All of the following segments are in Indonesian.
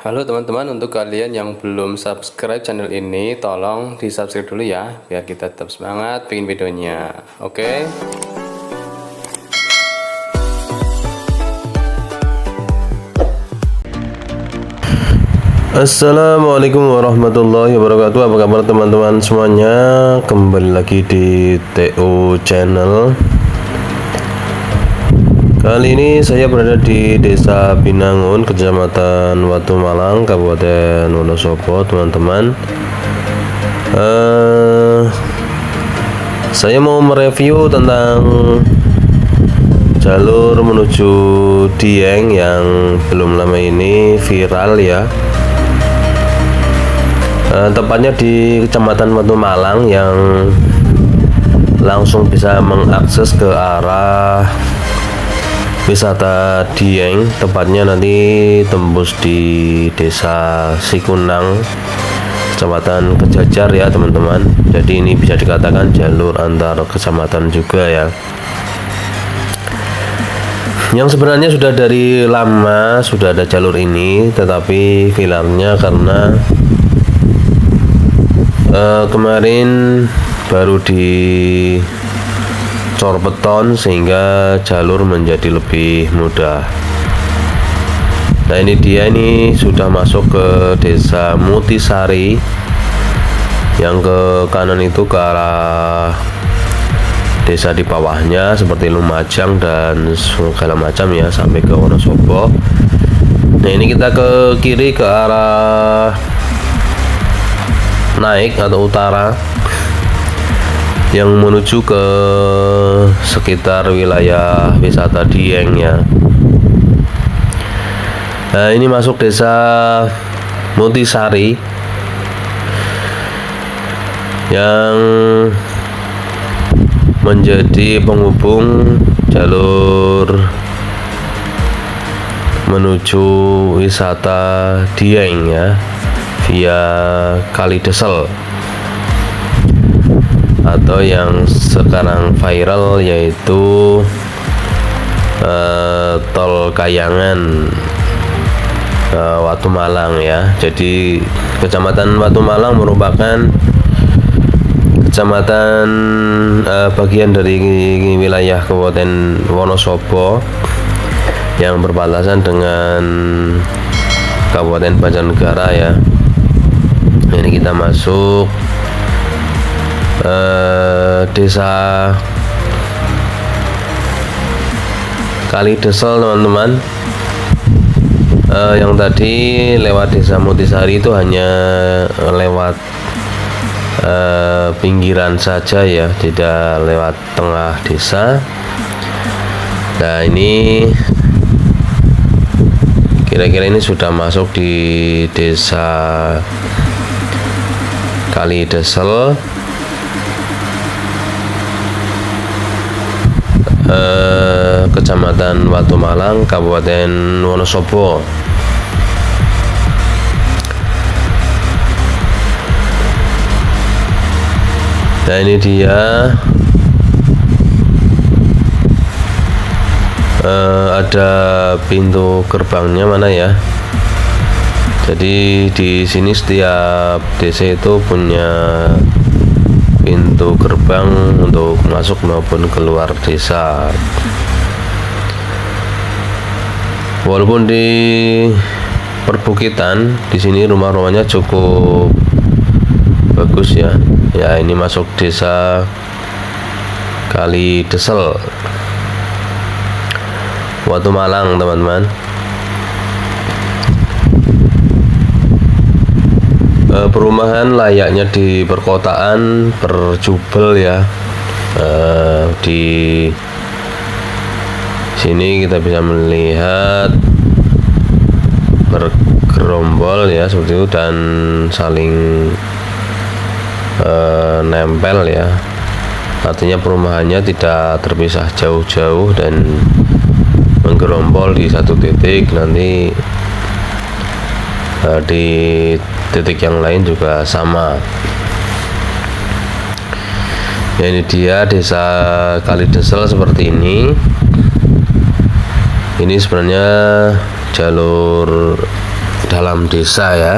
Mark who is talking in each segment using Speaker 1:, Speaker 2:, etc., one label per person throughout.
Speaker 1: Halo teman-teman, untuk kalian yang belum subscribe channel ini, tolong di subscribe dulu ya, biar kita tetap semangat bikin videonya. Oke?
Speaker 2: Assalamualaikum warahmatullahi wabarakatuh. Apa kabar teman-teman semuanya? Kembali lagi di TO Channel. Kali ini saya berada di Desa Binangun, Kecamatan Watu Malang, Kabupaten Wonosobo, teman-teman. Saya mau mereview tentang jalur menuju Dieng yang belum lama ini viral ya. Tepatnya di Kecamatan Watu Malang yang langsung bisa mengakses ke arah wisata Dieng, tepatnya nanti tembus di Desa Sikunang, Kecamatan Kejajar ya teman-teman. Jadi ini bisa dikatakan jalur antar kecamatan juga ya, yang sebenarnya sudah dari lama sudah ada jalur ini, tetapi viralnya karena kemarin baru dicor beton sehingga jalur menjadi lebih mudah. Nah ini dia, ini sudah masuk ke Desa Mutisari, yang ke kanan itu ke arah desa di bawahnya seperti Lumajang dan segala macam ya, sampai ke Wonosobo. Nah ini kita ke kiri ke arah naik atau utara yang menuju ke sekitar wilayah wisata Dieng ya. Nah ini masuk Desa Mutisari yang menjadi penghubung jalur menuju wisata Dieng ya, via Kalidesel atau yang sekarang viral yaitu Tol Kayangan Watu Malang ya. Jadi Kecamatan Watu Malang merupakan kecamatan bagian dari wilayah Kabupaten Wonosobo yang berbatasan dengan Kabupaten Banjarnegara ya. Ini kita masuk Desa Kalidesel teman-teman. Yang tadi lewat Desa Mutisari itu hanya lewat pinggiran saja ya, tidak lewat tengah desa. Nah ini kira-kira ini sudah masuk di Desa Kalidesel, Kecamatan Watu Malang, Kabupaten Wonosobo. Nah ini dia, ada pintu gerbangnya mana ya. Jadi di sini setiap desa itu punya pintu gerbang untuk masuk maupun keluar desa. Walaupun di perbukitan, di sini rumah-rumahnya cukup bagus ya. Ya ini masuk Desa Kalidesel Watu Malang teman-teman. Perumahan layaknya di perkotaan berjubel ya. Di sini kita bisa melihat bergerombol ya seperti itu dan saling nempel ya. Artinya perumahannya tidak terpisah jauh-jauh dan menggerombol di satu titik, nanti di titik yang lain juga sama. Ya, ini dia Desa Kalidesel seperti ini. Ini sebenarnya jalur dalam desa ya.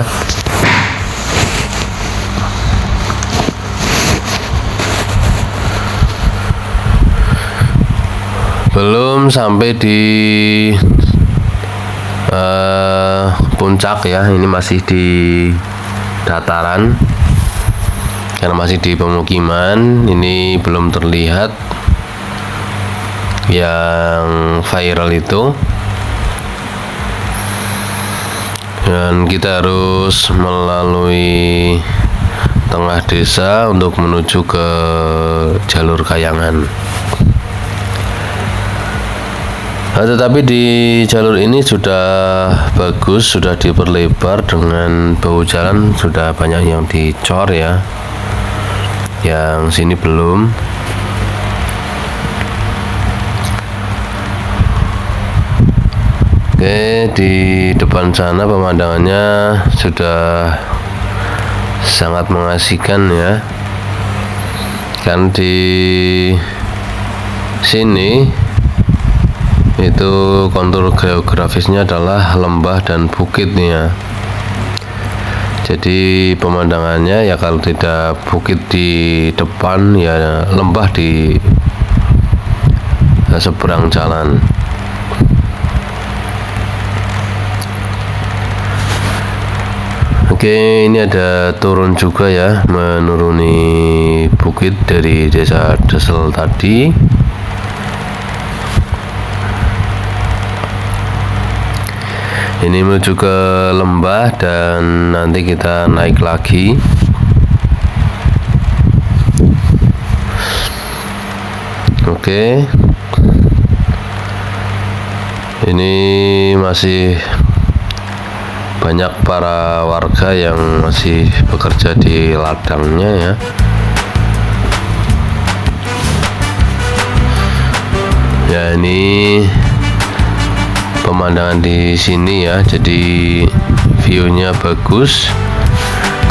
Speaker 2: Belum sampai di puncak ya, ini masih di dataran karena masih di pemukiman. Ini belum terlihat yang viral itu, dan kita harus melalui tengah desa untuk menuju ke jalur Kayangan. Nah, tetapi di jalur ini sudah bagus, sudah diperlebar dengan bahu jalan, sudah banyak yang dicor ya. Yang sini belum. Oke, di depan sana pemandangannya sudah sangat mengasihkan ya. Kan di sini itu kontur geografisnya adalah lembah dan bukit nih ya. Jadi pemandangannya ya, kalau tidak bukit di depan ya lembah di seberang jalan. Oke, ini ada turun juga ya, menuruni bukit dari desa Desel tadi. Ini menuju ke lembah dan nanti kita naik lagi. Oke. Ini masih banyak para warga yang masih bekerja di ladangnya ya. Ya, ini pemandangan di sini ya, jadi view-nya bagus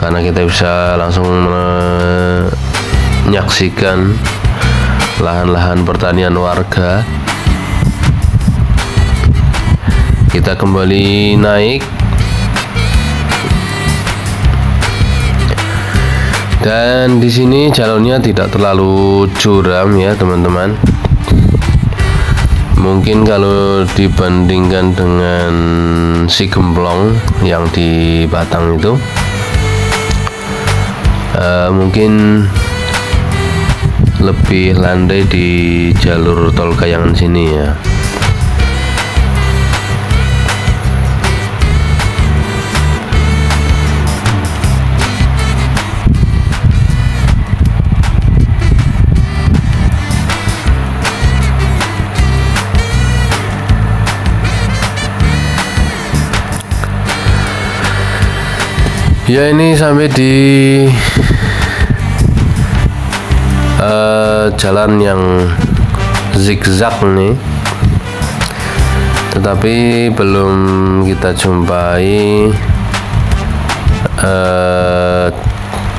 Speaker 2: karena kita bisa langsung menyaksikan lahan-lahan pertanian warga. Kita kembali naik dan di sini jalurnya tidak terlalu curam ya teman-teman. Mungkin kalau dibandingkan dengan si Gemblong yang di Batang itu, mungkin lebih landai di jalur tol Kayangan sini ya. Ya, ini sampai di jalan yang zigzag nih, tetapi belum kita jumpai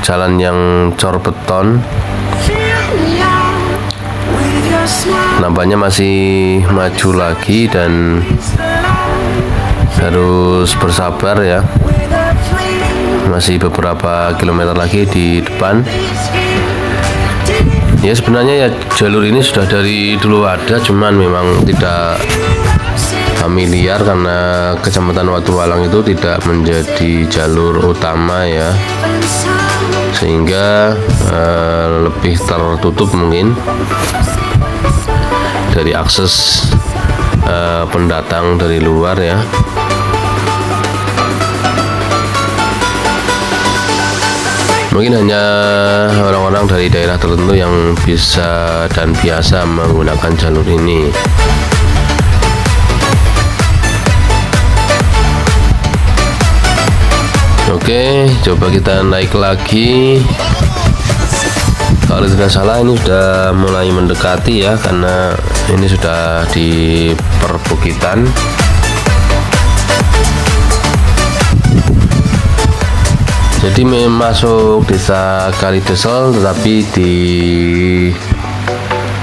Speaker 2: jalan yang cor beton. Nampaknya masih maju lagi dan harus bersabar ya. Masih beberapa kilometer lagi di depan. Ya, sebenarnya ya jalur ini sudah dari dulu ada, cuman memang tidak familiar karena Kecamatan Watuwalang itu tidak menjadi jalur utama ya, sehingga lebih tertutup mungkin dari akses pendatang dari luar ya. Mungkin hanya orang-orang dari daerah tertentu yang bisa dan biasa menggunakan jalur ini. Oke, coba kita naik lagi. Kalau tidak salah ini sudah mulai mendekati ya, karena ini sudah di perbukitan. Jadi masuk desa Kalidesel, tetapi di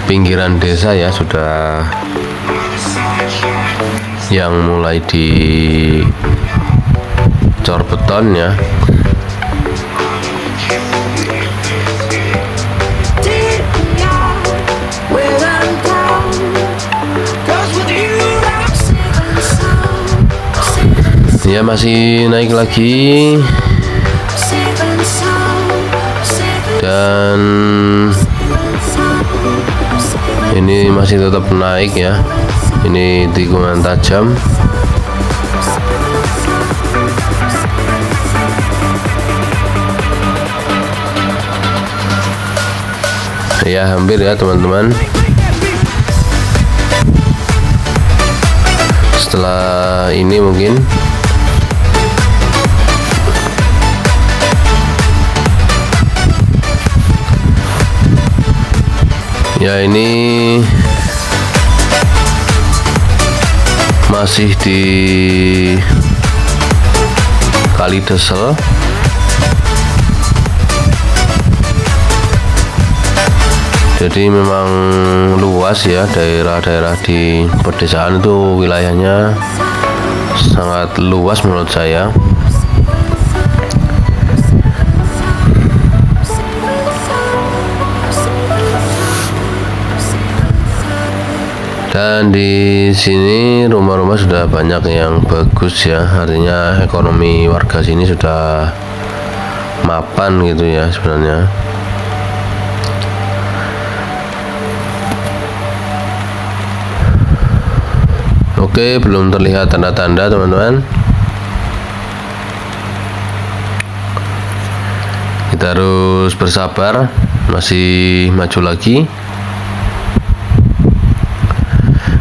Speaker 2: pinggiran desa ya, sudah yang mulai cor beton ya. Ya masih naik lagi dan ini masih tetap naik ya. Ini tikungan tajam. Ya hampir ya teman-teman. Setelah ini mungkin ya, ini masih di Kali Desel. Jadi memang luas ya, daerah-daerah di pedesaan itu wilayahnya sangat luas menurut saya. Dan di sini rumah-rumah sudah banyak yang bagus ya, artinya ekonomi warga sini sudah mapan gitu ya sebenarnya. Oke, belum terlihat tanda-tanda teman-teman. Kita harus bersabar, masih maju lagi.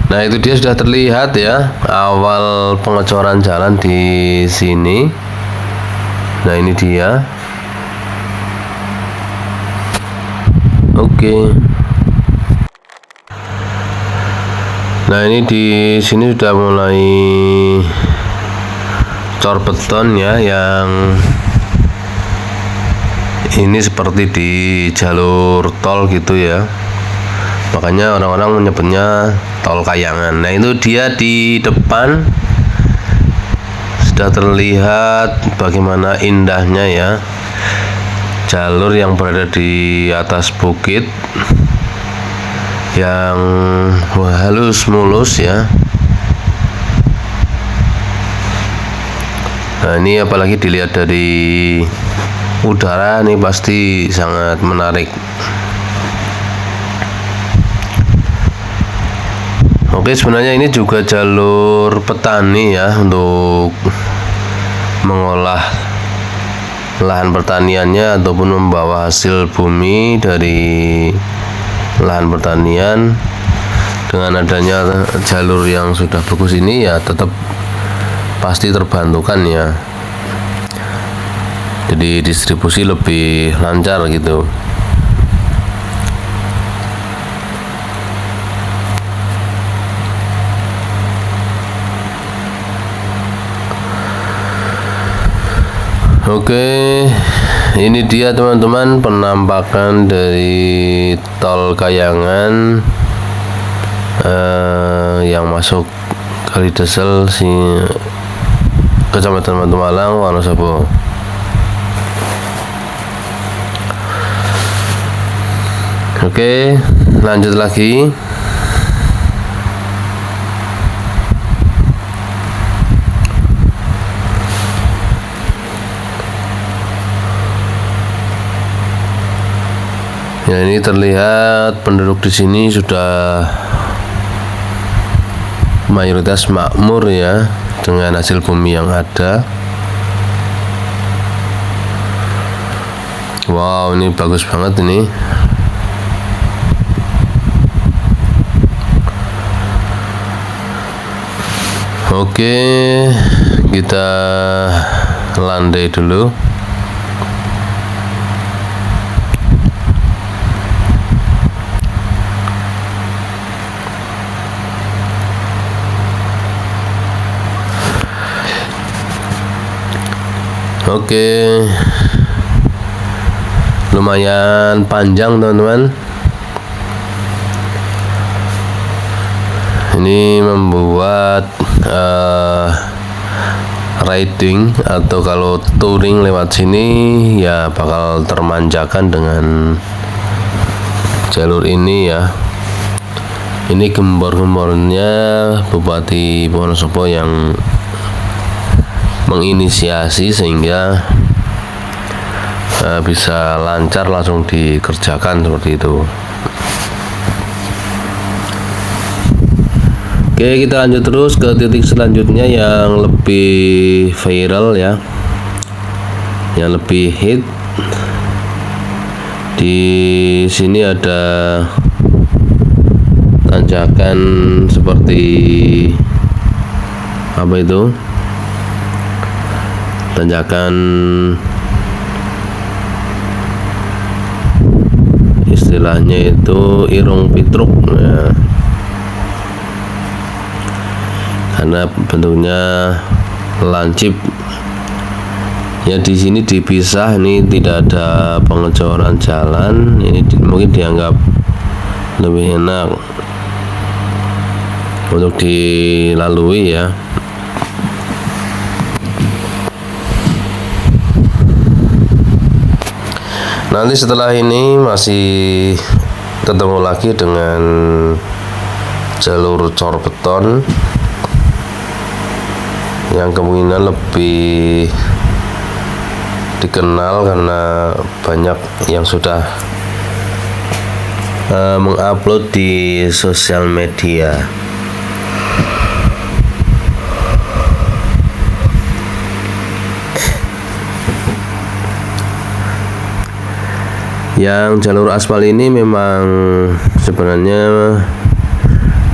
Speaker 2: Nah, itu dia sudah terlihat ya awal pengecoran jalan di sini. Nah, ini dia. Oke. Nah, ini di sini sudah mulai cor beton ya, yang ini seperti di jalur tol gitu ya. Makanya orang-orang menyebutnya tol Kayangan. Nah, itu dia di depan sudah terlihat bagaimana indahnya ya jalur yang berada di atas bukit yang halus mulus ya. Nah, ini apalagi dilihat dari udara, ini pasti sangat menarik. Oke, sebenarnya ini juga jalur petani ya, untuk mengolah lahan pertaniannya ataupun membawa hasil bumi dari lahan pertanian. Dengan adanya jalur yang sudah bagus ini ya tetap pasti terbantukan ya, jadi distribusi lebih lancar gitu. Oke, ini dia teman-teman penampakan dari tol Kayangan yang masuk Kali Desel Kecamatan Batu Malang, Wonosobo. Oke, lanjut lagi. Ya, ini terlihat penduduk di sini sudah mayoritas makmur ya dengan hasil bumi yang ada. Wow, ini bagus banget ini. Oke, kita landai dulu. Oke, lumayan panjang teman-teman. Ini membuat riding atau kalau touring lewat sini ya bakal termanjakan dengan jalur ini ya. Ini gembor-gembornya Bupati Wonosobo yang menginisiasi sehingga bisa lancar langsung dikerjakan seperti itu. Oke, kita lanjut terus ke titik selanjutnya yang lebih viral ya, yang lebih hit. Di sini ada tanjakan seperti apa itu? Tanjakan istilahnya itu Irung Pitruk ya. Karena bentuknya lancip ya, di sini dipisah, ini tidak ada pengecoran jalan, ini mungkin dianggap lebih enak untuk dilalui ya. Nanti setelah ini masih ketemu lagi dengan jalur cor beton yang kemungkinan lebih dikenal karena banyak yang sudah mengupload di sosial media. Yang jalur aspal ini memang sebenarnya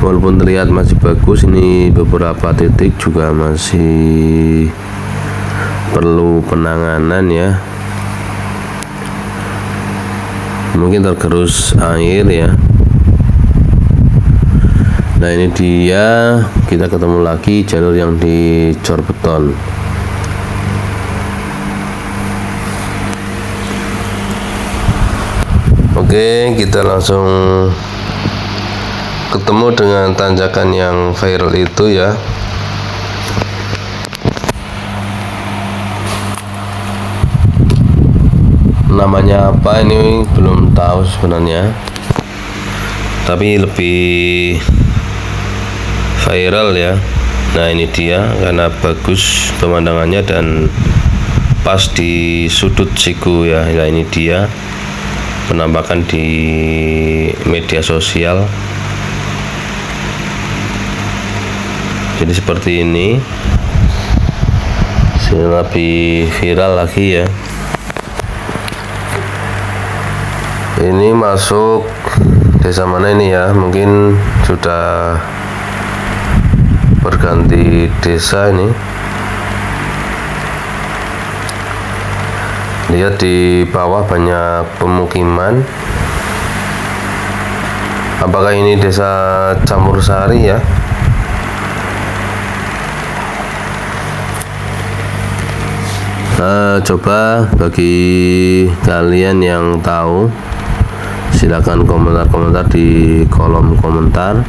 Speaker 2: walaupun terlihat masih bagus, ini beberapa titik juga masih perlu penanganan ya. Mungkin tergerus air ya. Nah, ini dia, kita ketemu lagi jalur yang dicor beton. Oke, kita langsung ketemu dengan tanjakan yang viral itu ya. Namanya apa ini belum tahu sebenarnya, tapi lebih viral ya. Nah, ini dia karena bagus pemandangannya dan pas di sudut siku ya. Nah, ini dia penampakan di media sosial. Jadi seperti ini, lebih viral lagi ya. Ini masuk desa mana ini ya? Mungkin sudah berganti desa ini. Lihat di bawah banyak pemukiman. Apakah ini desa Campur Sari ya? Coba bagi kalian yang tahu, silakan komentar-komentar di kolom komentar.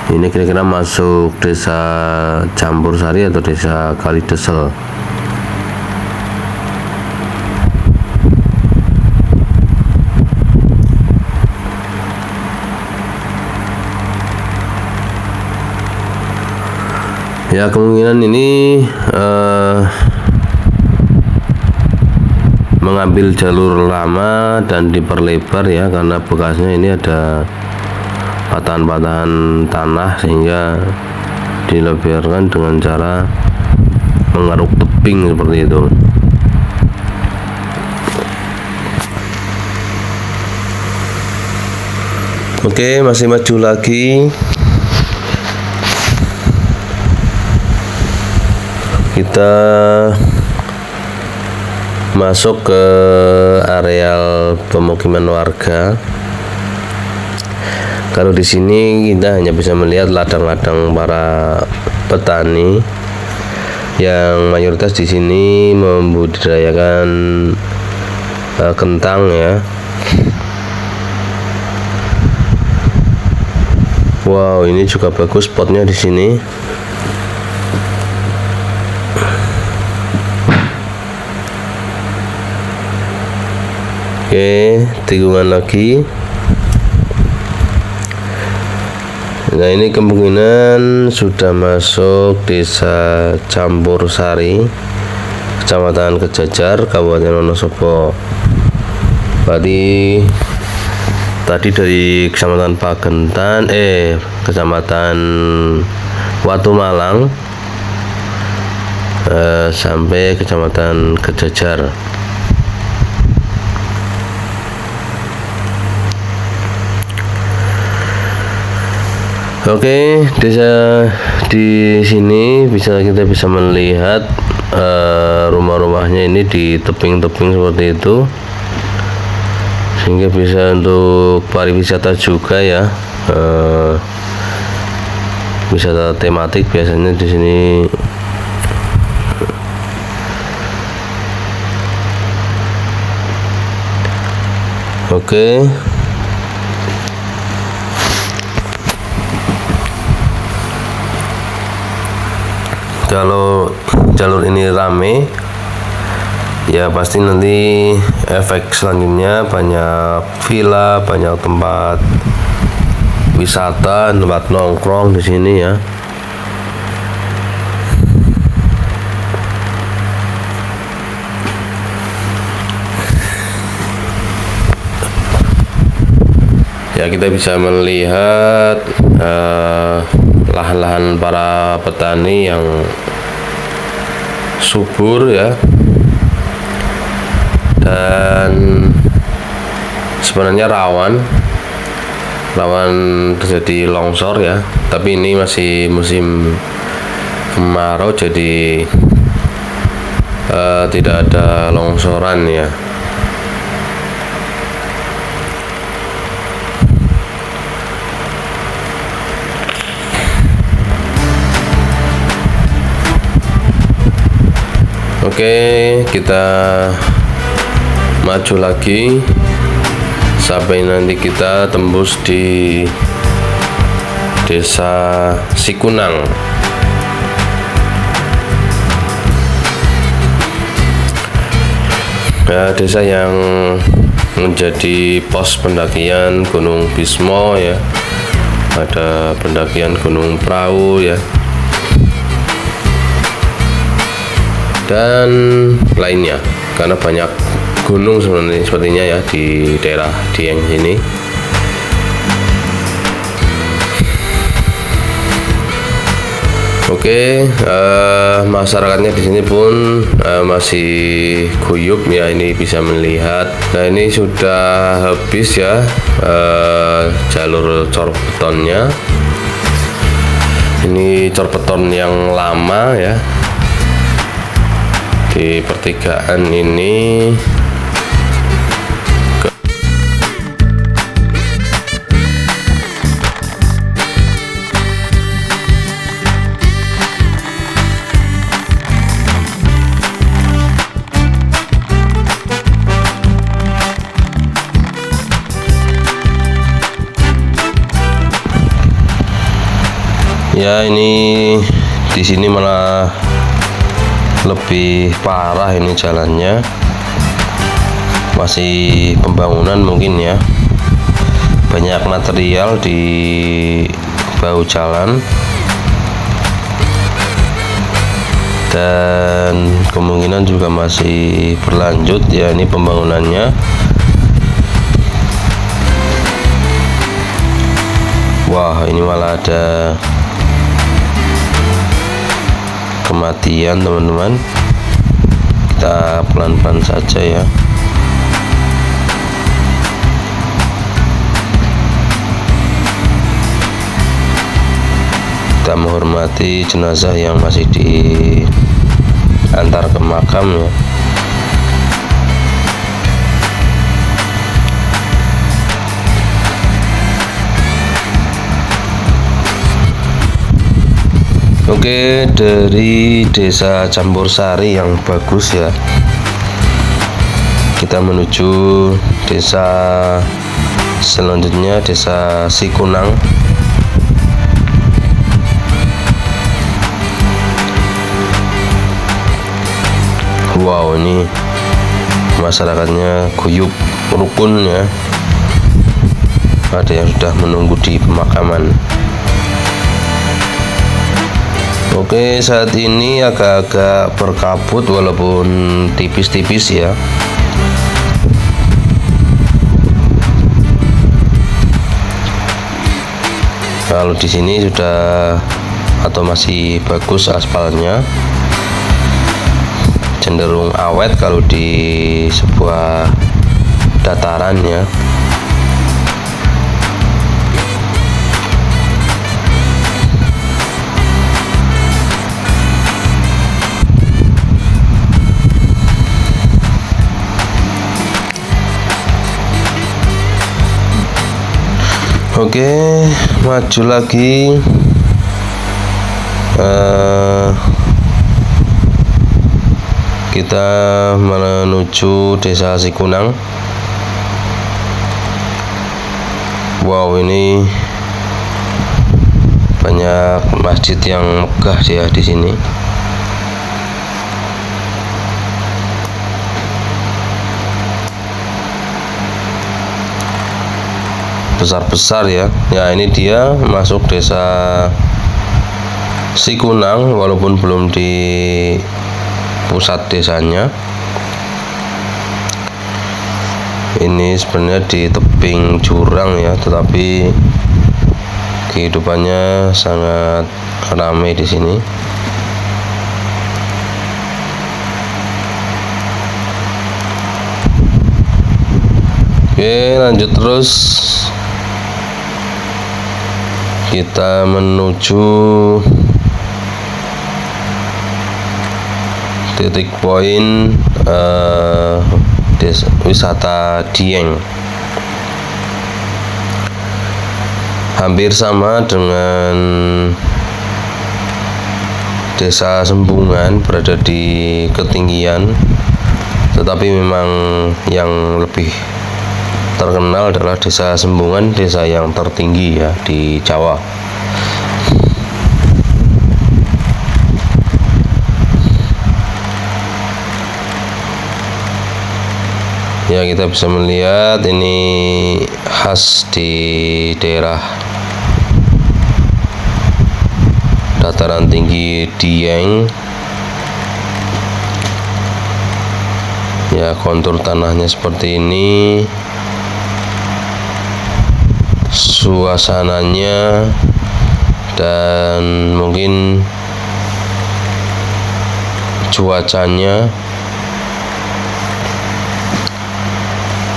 Speaker 2: Ini kira-kira masuk desa Campur Sari atau desa Kalidesel? Ya, kemungkinan ini mengambil jalur lama dan diperlebar ya, karena bekasnya ini ada patahan-patahan tanah sehingga dilebarkan dengan cara mengaruk tebing seperti itu. Oke, masih maju lagi. Kita masuk ke areal pemukiman warga. Kalau di sini kita hanya bisa melihat ladang-ladang para petani yang mayoritas di sini membudidayakan kentang ya. Wow, ini juga bagus spotnya di sini. Oke, tikungan lagi. Nah, ini kemungkinan sudah masuk desa Campur Sari, Kecamatan Kejajar, Kabupaten Wonosobo. Berarti tadi dari Kecamatan Pagentan, Kecamatan Watu Malang, sampai Kecamatan Kejajar. Oke, desa di sini kita bisa melihat rumah-rumahnya ini di tebing-tebing seperti itu, sehingga bisa untuk pariwisata juga ya, wisata tematik biasanya di sini. Oke. Kalau jalur ini rame, ya pasti nanti efek selanjutnya banyak villa, banyak tempat wisata, tempat nongkrong di sini ya. Ya, kita bisa melihat lahan-lahan para petani yang subur ya, dan sebenarnya rawan terjadi longsor ya, tapi ini masih musim kemarau, jadi tidak ada longsoran ya. Oke, kita maju lagi sampai nanti kita tembus di desa Sikunang. Ya, desa yang menjadi pos pendakian Gunung Bismo ya, ada pendakian Gunung Prau ya, dan lainnya, karena banyak gunung sepertinya ya di daerah Dieng ini. Oke, masyarakatnya di sini pun masih guyup ya, ini bisa melihat. Nah, ini sudah habis ya jalur cor betonnya. Ini cor beton yang lama ya. Di pertigaan ini ya, ini di sini malah lebih parah ini jalannya, masih pembangunan mungkin ya, banyak material di bahu jalan, dan kemungkinan juga masih berlanjut ya ini pembangunannya. Wah, ini malah ada kematian teman-teman. Kita pelan-pelan saja ya. Kita menghormati jenazah yang masih diantar ke makam ya. Oke, dari desa Campur Sari yang bagus ya, kita menuju desa selanjutnya, desa Sikunang. Wow, ini masyarakatnya guyup. rukun ya. Ada yang sudah menunggu di pemakaman. Oke, saat ini agak-agak berkabut walaupun tipis-tipis ya. Kalau di sini sudah atau masih bagus aspalnya, cenderung awet kalau di sebuah dataran ya. Oke, maju lagi. Kita menuju Desa Sikunang. Wow, ini banyak masjid yang megah ya di sini. Besar-besar ya. Ya, ini dia masuk Desa Sikunang walaupun belum di pusat desanya. Ini sebenarnya di tebing jurang ya, tetapi kehidupannya sangat ramai di sini. Oke, lanjut terus. Kita menuju titik poin wisata Dieng. Hampir sama dengan Desa Sembungan, berada di ketinggian, tetapi memang yang lebih terkenal adalah Desa Sembungan, desa yang tertinggi ya di Jawa. Ya, kita bisa melihat ini khas di daerah dataran tinggi Dieng. Ya, kontur tanahnya seperti ini. Suasananya dan mungkin cuacanya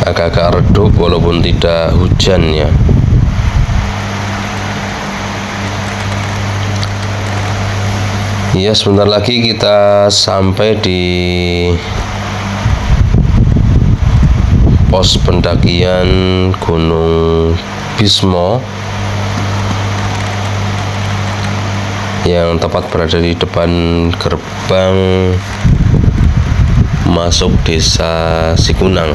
Speaker 2: agak-agak redup walaupun tidak hujan ya. Ya, sebentar lagi kita sampai di pos pendakian Gunung Bismo yang tepat berada di depan gerbang masuk Desa Sikunang.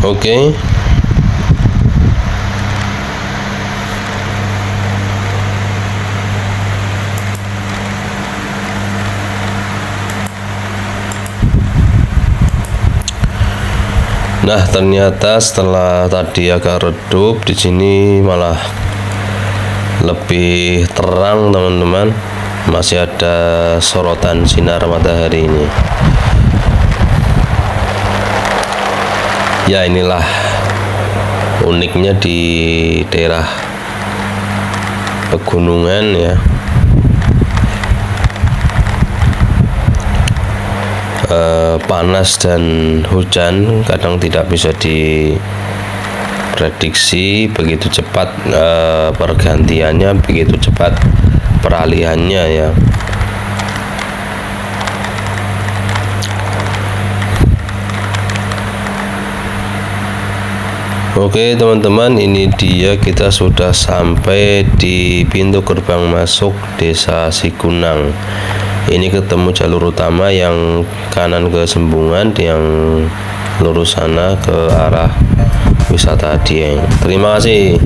Speaker 2: Oke. Nah, ternyata setelah tadi agak redup, di sini malah lebih terang, teman-teman. Masih ada sorotan sinar matahari ini. Ya, inilah uniknya di daerah pegunungan ya. Panas dan hujan kadang tidak bisa diprediksi, begitu cepat pergantiannya, begitu cepat peralihannya ya. Oke teman-teman, ini dia, kita sudah sampai di pintu gerbang masuk Desa Sikunang. Ini ketemu jalur utama yang kanan ke Sembungan, yang lurus sana ke arah wisata Dieng. Terima kasih.